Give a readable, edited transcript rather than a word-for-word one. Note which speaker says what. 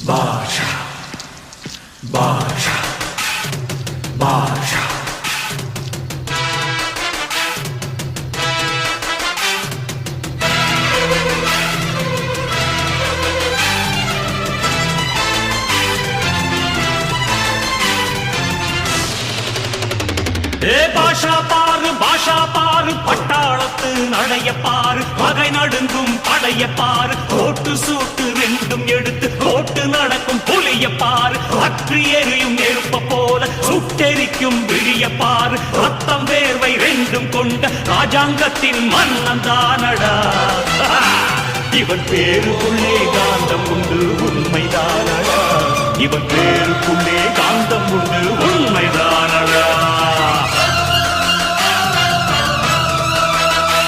Speaker 1: பாஷா பாஷா பாஷா பாஷா பாரு பட்டாளத்து நடைய பாரு பகை நடுங்கும் படைய பாரு கோட்டு சூட்டு ரெண்டும் எடுத்து கோட்டு நடக்கும் புலிய பாரு அற்று எரியும் நெருப்ப போல சுட்டெரிக்கும் விழிய பாரு ரத்தம் வேர்வை ரெண்டும் கொண்ட ராஜாங்கத்தின் மன்னன் தானடா இவன் பேருக்குள்ளே காந்தம் உண்டு உண்மைதானடா இவன் பேருக்குள்ளே காந்தம் உண்டு உண்மைதானடா